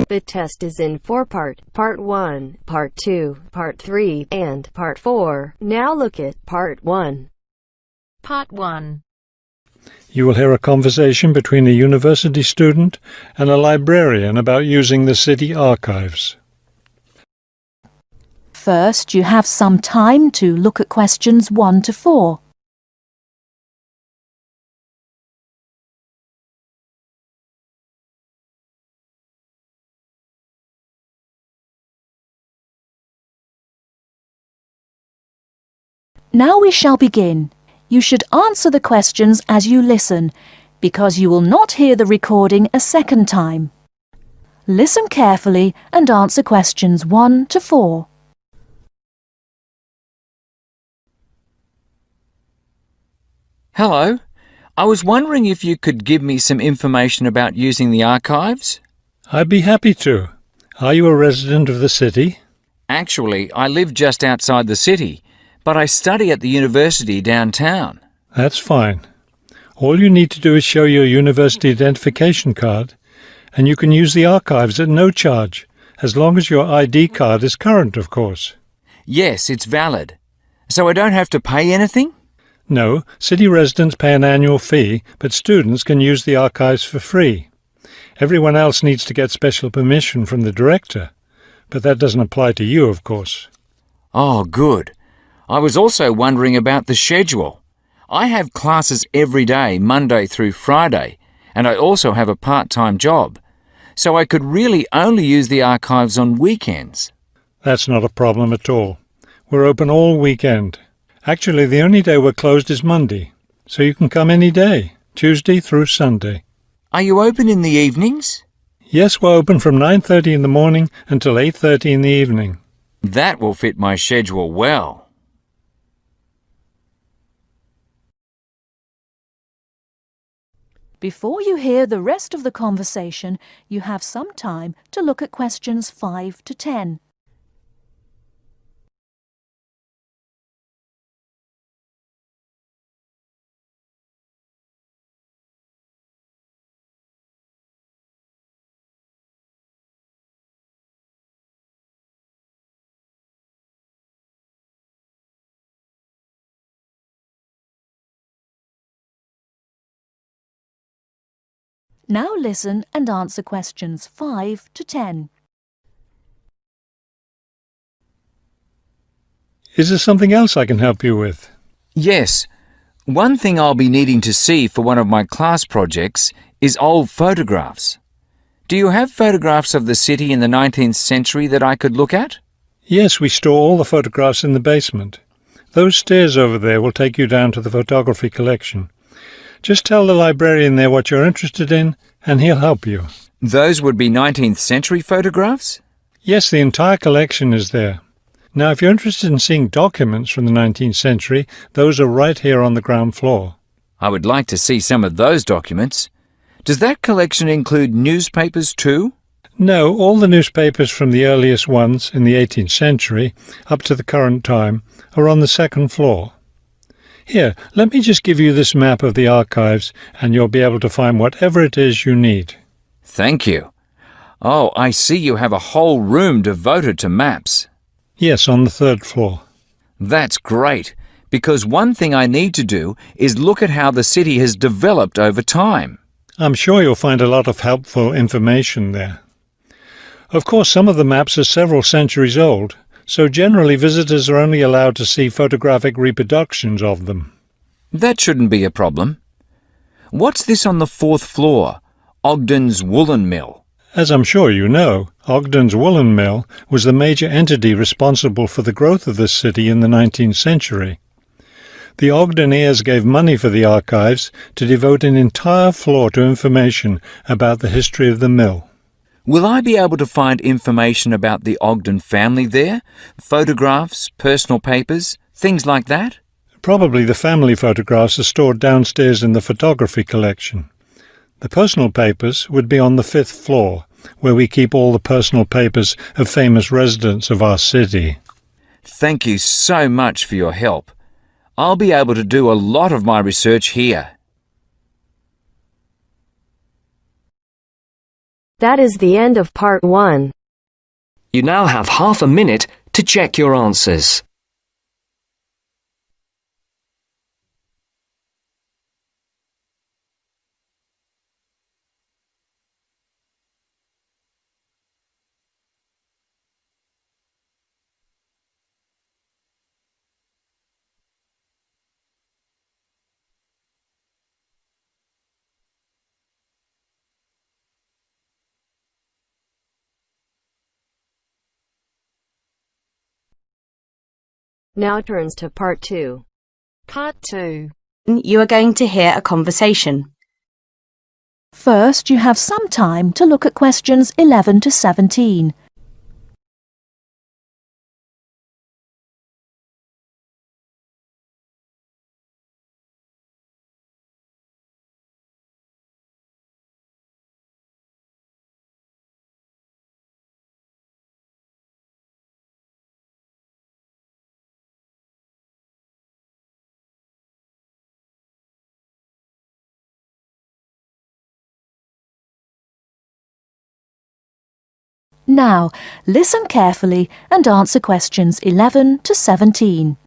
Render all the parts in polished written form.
The test is in 4-part, Part 1, Part 2, Part 3, and Part 4. Now look at Part 1. Part 1. You will hear a conversation between a university student and a librarian about using the city archives. First, you have some time to look at questions 1 to 4. Now we shall begin. You should answer the questions as you listen, because you will not hear the recording a second time. Listen carefully and answer questions 1 to 4. Hello. I was wondering if you could give me some information about using the archives? I'd be happy to. Are you a resident of the city? Actually, I live just outside the city, but I study at the university downtown. That's fine. All you need to do is show your university identification card, and you can use the archives at no charge, as long as your ID card is current, of course. Yes, it's valid. So I don't have to pay anything? No, city residents pay an annual fee, but students can use the archives for free. Everyone else needs to get special permission from the director, but that doesn't apply to you, of course. Oh, good. I was also wondering about the schedule. I have classes every day, Monday through Friday, and I also have a part-time job, so I could really only use the archives on weekends. That's not a problem at all. We're open all weekend. Actually, the only day we're closed is Monday, so you can come any day, Tuesday through Sunday. Are you open in the evenings? Yes, we're open from 9:30 in the morning until 8:30 in the evening. That will fit my schedule well. Before you hear the rest of the conversation, you have some time to look at questions 5 to 10. Now listen and answer questions 5 to 10. Is there something else I can help you with? Yes. One thing I'll be needing to see for one of my class projects is old photographs. Do you have photographs of the city in the 19th century that I could look at? Yes, we store all the photographs in the basement. Those stairs over there will take you down to the photography collection. Just tell the librarian there what you're interested in, and he'll help you. Those would be 19th century photographs? Yes, the entire collection is there. Now, if you're interested in seeing documents from the 19th century, those are right here on the ground floor. I would like to see some of those documents. Does that collection include newspapers too? No, all the newspapers from the earliest ones in the 18th century up to the current time are on the second floor. Here, let me just give you this map of the archives, and you'll be able to find whatever it is you need. Thank you. Oh, I see you have a whole room devoted to maps. Yes, on the 3rd floor. That's great, because one thing I need to do is look at how the city has developed over time. I'm sure you'll find a lot of helpful information there. Of course, some of the maps are several centuries old, so generally visitors are only allowed to see photographic reproductions of them. That shouldn't be a problem. What's this on the 4th floor? Ogden's Woolen Mill. As I'm sure you know, Ogden's Woolen Mill was the major entity responsible for the growth of this city in the 19th century. The Ogden heirs gave money for the archives to devote an entire floor to information about the history of the mill. Will I be able to find information about the Ogden family there? Photographs, personal papers, things like that? Probably the family photographs are stored downstairs in the photography collection. The personal papers would be on the 5th floor, where we keep all the personal papers of famous residents of our city. Thank you so much for your help. I'll be able to do a lot of my research here. That is the end of part 1. You now have half a minute to check your answers. Now turns to part 2. Part 2. You are going to hear a conversation. First, you have some time to look at questions 11 to 17. Now, listen carefully and answer questions 11 to 17.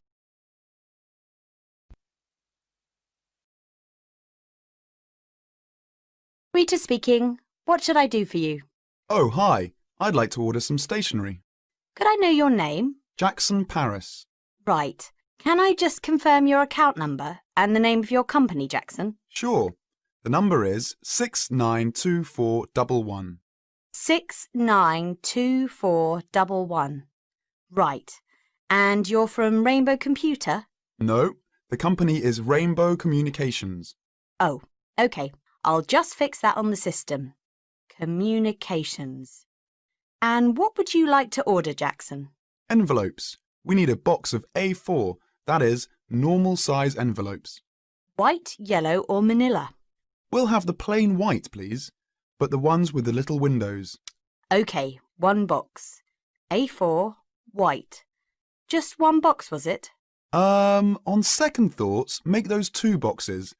Rita speaking. What should I do for you? Oh, hi. I'd like to order some stationery. Could I know your name? Jackson Paris. Right. Can I just confirm your account number and the name of your company, Jackson? Sure. The number is 692411. 692411. Right. And you're from Rainbow Computer? No, the company is Rainbow Communications. Oh, OK. I'll just fix that on the system. Communications. And what would you like to order, Jackson? Envelopes. We need a box of A4, that is, normal size envelopes. White, yellow or manila? We'll have the plain white, please, but the ones with the little windows. OK, 1 box. A4, white. Just 1 box, was it? On second thoughts, make those 2 boxes.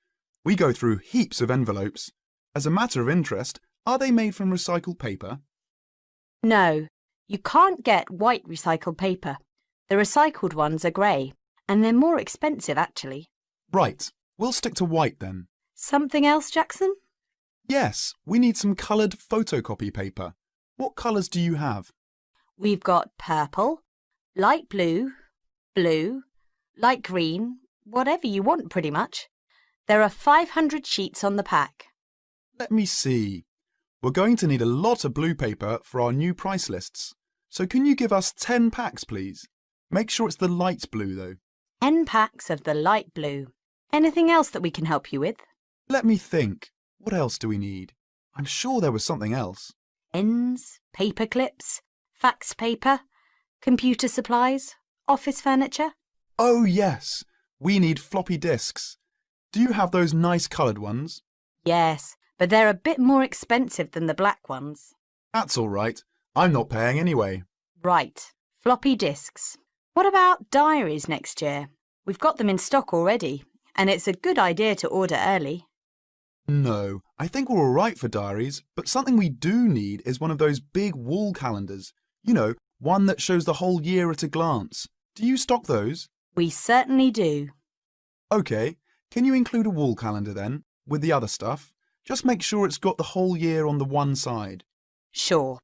We go through heaps of envelopes. As a matter of interest, are they made from recycled paper? No, you can't get white recycled paper. The recycled ones are grey, and they're more expensive actually. Right, we'll stick to white then. Something else, Jackson? Yes, we need some coloured photocopy paper. What colours do you have? We've got purple, light blue, blue, light green, whatever you want pretty much. There are 500 sheets on the pack. Let me see. We're going to need a lot of blue paper for our new price lists. So can you give us 10 packs, please? Make sure it's the light blue, though. 10 packs of the light blue. Anything else that we can help you with? Let me think. What else do we need? I'm sure there was something else. Pens, paper clips, fax paper, computer supplies, office furniture. Oh, yes. We need floppy disks. Do you have those nice coloured ones? Yes, but they're a bit more expensive than the black ones. That's all right. I'm not paying anyway. Right, floppy disks. What about diaries next year? We've got them in stock already, and it's a good idea to order early. No, I think we're all right for diaries, but something we do need is one of those big wall calendars. You know, one that shows the whole year at a glance. Do you stock those? We certainly do. OK, can you include a wall calendar then, with the other stuff? Just make sure it's got the whole year on the one side. Sure.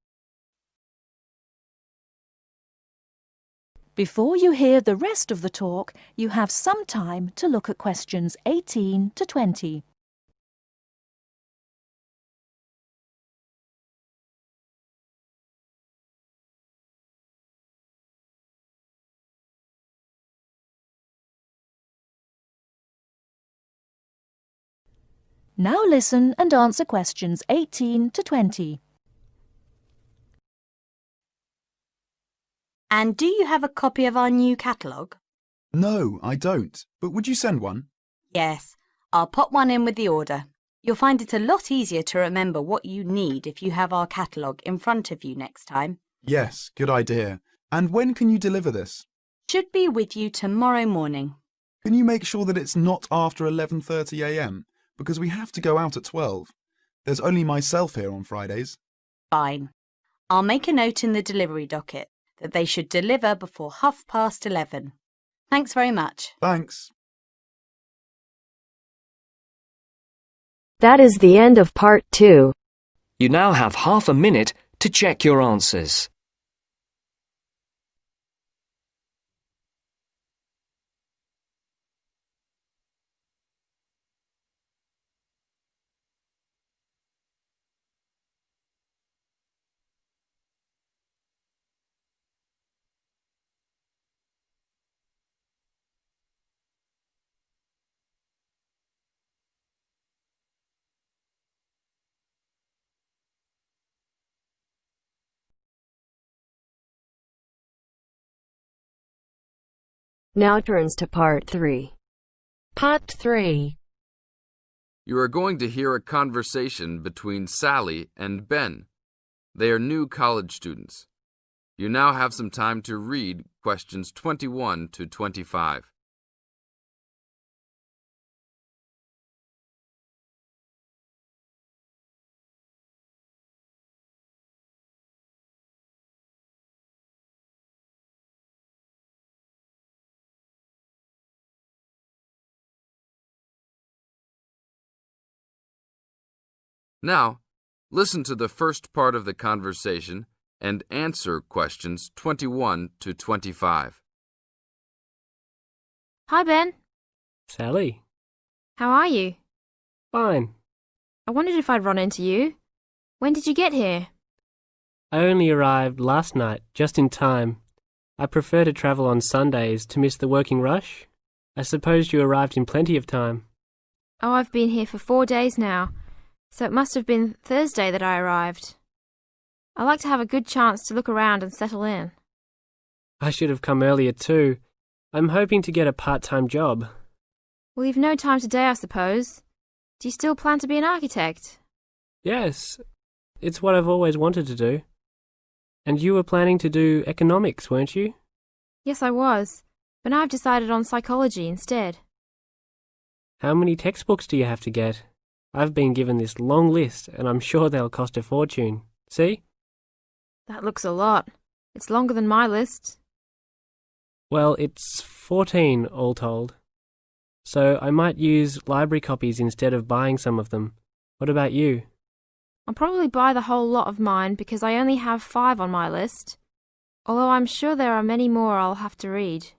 Before you hear the rest of the talk, you have some time to look at questions 18 to 20. Now listen and answer questions 18 to 20. And do you have a copy of our new catalogue? No, I don't. But would you send one? Yes, I'll pop one in with the order. You'll find it a lot easier to remember what you need if you have our catalogue in front of you next time. Yes, good idea. And when can you deliver this? Should be with you tomorrow morning. Can you make sure that it's not after 11:30 a.m? Because we have to go out at 12. There's only myself here on Fridays. Fine. I'll make a note in the delivery docket that they should deliver before 11:30. Thanks very much. Thanks. That is the end of part 2. You now have half a minute to check your answers. Now turns to part 3. Part 3. You are going to hear a conversation between Sally and Ben. They are new college students. You now have some time to read questions 21 to 25. Now, listen to the first part of the conversation and answer questions 21 to 25. Hi, Ben. Sally. How are you? Fine. I wondered if I'd run into you. When did you get here? I only arrived last night, just in time. I prefer to travel on Sundays to miss the working rush. I suppose you arrived in plenty of time. Oh, I've been here for 4 days now, so it must have been Thursday that I arrived. I like to have a good chance to look around and settle in. I should have come earlier too. I'm hoping to get a part-time job. Well, you've no time today, I suppose. Do you still plan to be an architect? Yes, it's what I've always wanted to do. And you were planning to do economics, weren't you? Yes, I was, but now I've decided on psychology instead. How many textbooks do you have to get? I've been given this long list, and I'm sure they'll cost a fortune. See? That looks a lot. It's longer than my list. Well, it's 14 all told. So I might use library copies instead of buying some of them. What about you? I'll probably buy the whole lot of mine because I only have 5 on my list, although I'm sure there are many more I'll have to read.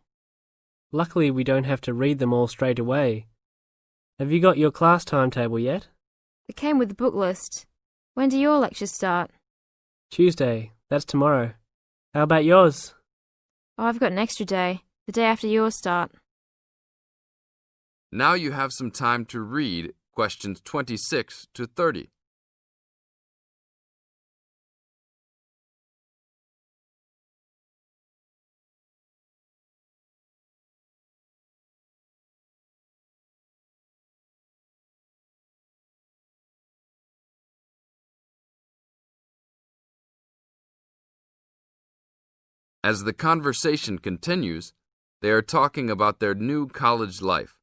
Luckily, we don't have to read them all straight away. Have you got your class timetable yet? It came with the book list. When do your lectures start? Tuesday. That's tomorrow. How about yours? Oh, I've got an extra day, the day after yours start. Now you have some time to read questions 26 to 30. As the conversation continues, they are talking about their new college life.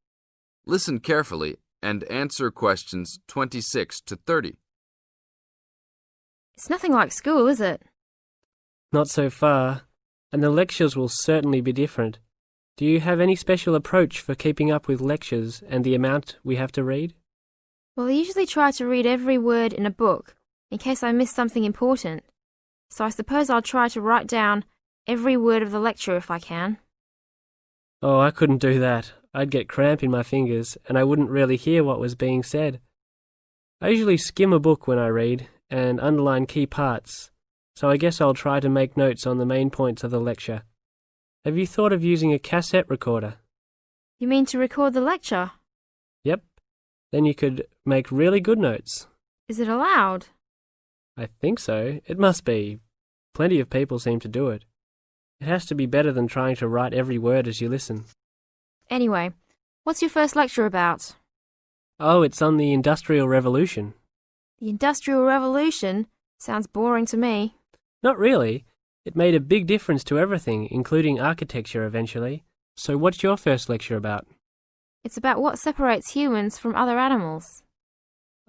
Listen carefully and answer questions 26 to 30. It's nothing like school, is it? Not so far, and the lectures will certainly be different. Do you have any special approach for keeping up with lectures and the amount we have to read? Well, I usually try to read every word in a book, in case I miss something important. So I suppose I'll try to write down every word of the lecture if I can. Oh, I couldn't do that. I'd get cramp in my fingers, and I wouldn't really hear what was being said. I usually skim a book when I read, and underline key parts, so I guess I'll try to make notes on the main points of the lecture. Have you thought of using a cassette recorder? You mean to record the lecture? Yep. Then you could make really good notes. Is it allowed? I think so. It must be. Plenty of people seem to do it. It has to be better than trying to write every word as you listen. Anyway, what's your first lecture about? Oh, it's on the Industrial Revolution. The Industrial Revolution? Sounds boring to me. Not really. It made a big difference to everything, including architecture eventually. So what's your first lecture about? It's about what separates humans from other animals.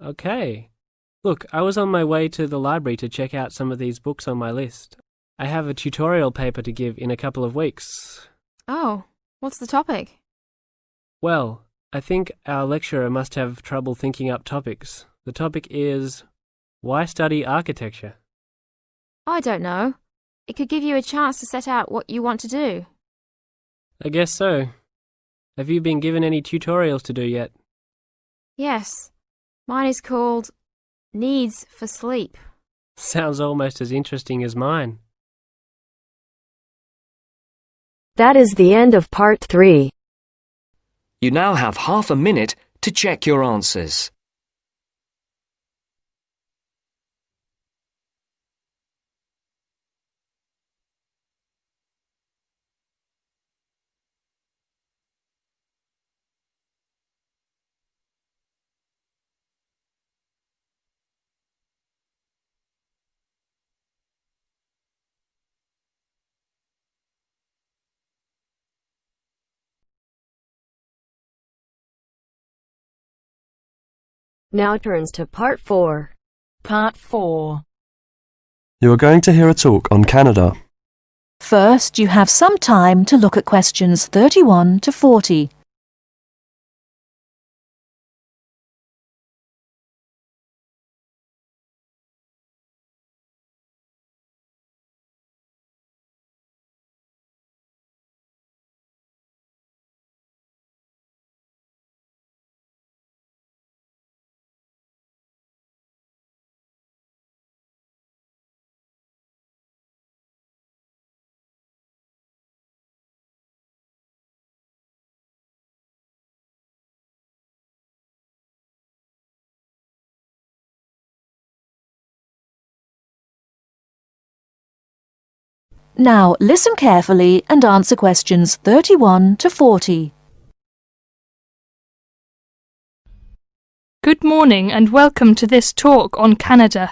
Okay. Look, I was on my way to the library to check out some of these books on my list. I have a tutorial paper to give in a couple of weeks. Oh, what's the topic? Well, I think our lecturer must have trouble thinking up topics. The topic is, why study architecture? I don't know. It could give you a chance to set out what you want to do. I guess so. Have you been given any tutorials to do yet? Yes. Mine is called Needs for Sleep. Sounds almost as interesting as mine. That is the end of part 3. You now have half a minute to check your answers. Now turns to part 4. Part 4. You are going to hear a talk on Canada. First, you have some time to look at questions 31 to 40. Now listen carefully and answer questions 31 to 40. Good morning and welcome to this talk on Canada.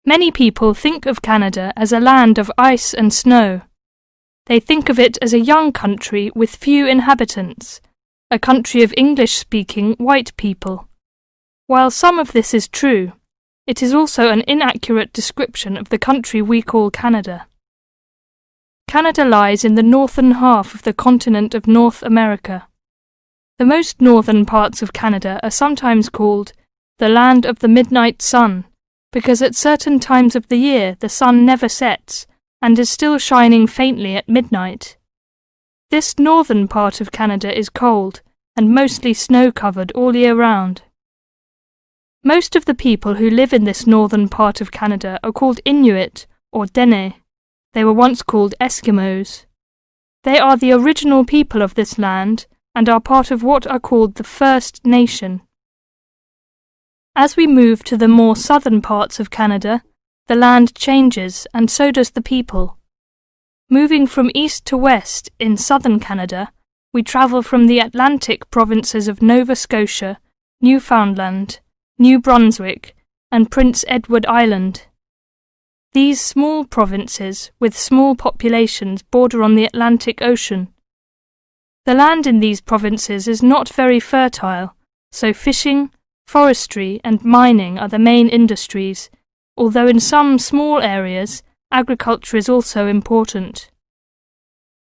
Many people think of Canada as a land of ice and snow. They think of it as a young country with few inhabitants, a country of English-speaking white people. While some of this is true, it is also an inaccurate description of the country we call Canada. Canada lies in the northern half of the continent of North America. The most northern parts of Canada are sometimes called the land of the midnight sun, because at certain times of the year the sun never sets and is still shining faintly at midnight. This northern part of Canada is cold and mostly snow-covered all year round. Most of the people who live in this northern part of Canada are called Inuit or Dene. They were once called Eskimos. They are the original people of this land and are part of what are called the First Nation. As we move to the more southern parts of Canada, the land changes and so does the people. Moving from east to west in southern Canada, we travel from the Atlantic provinces of Nova Scotia, Newfoundland, New Brunswick, and Prince Edward Island. These small provinces, with small populations, border on the Atlantic Ocean. The land in these provinces is not very fertile, so fishing, forestry and mining are the main industries, although in some small areas, agriculture is also important.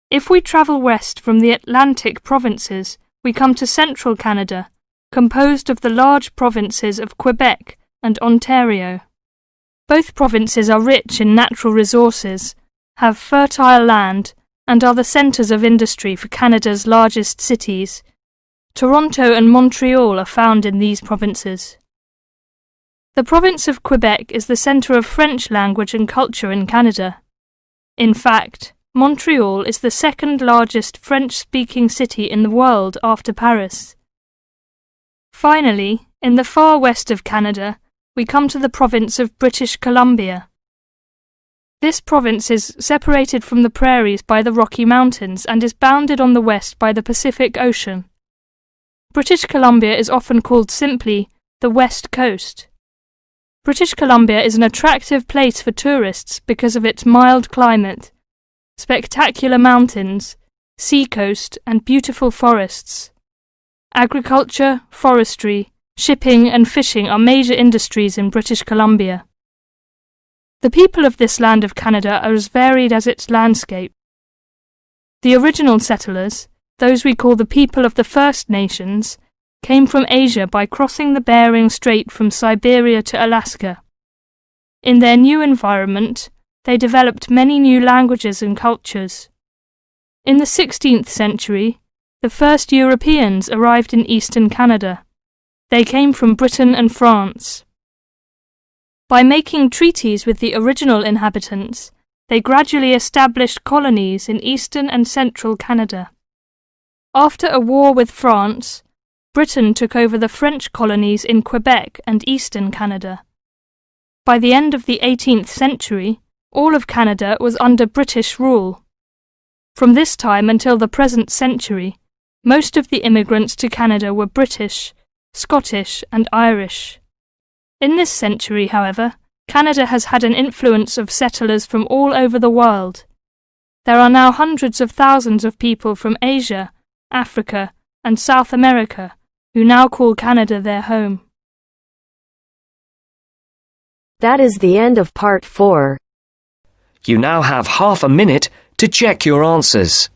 If we travel west from the Atlantic provinces, we come to central Canada, composed of the large provinces of Quebec and Ontario. Both provinces are rich in natural resources, have fertile land, and are the centres of industry for Canada's largest cities. Toronto and Montreal are found in these provinces. The province of Quebec is the centre of French language and culture in Canada. In fact, Montreal is the second largest French-speaking city in the world after Paris. Finally, in the far west of Canada, we come to the province of British Columbia. This province is separated from the prairies by the Rocky Mountains and is bounded on the west by the Pacific Ocean. British Columbia is often called simply the West Coast. British Columbia is an attractive place for tourists because of its mild climate, spectacular mountains, seacoast and beautiful forests. Agriculture, forestry, shipping and fishing are major industries in British Columbia. The people of this land of Canada are as varied as its landscape. The original settlers, those we call the people of the First Nations, came from Asia by crossing the Bering Strait from Siberia to Alaska. In their new environment, they developed many new languages and cultures. In the 16th century, the first Europeans arrived in eastern Canada. They came from Britain and France. By making treaties with the original inhabitants, they gradually established colonies in eastern and central Canada. After a war with France, Britain took over the French colonies in Quebec and eastern Canada. By the end of the 18th century, all of Canada was under British rule. From this time until the present century, most of the immigrants to Canada were British, Scottish and Irish. In this century, however, Canada has had an influence of settlers from all over the world. There are now hundreds of thousands of people from Asia, Africa and South America who now call Canada their home. That is the end of part 4. You now have half a minute to check your answers.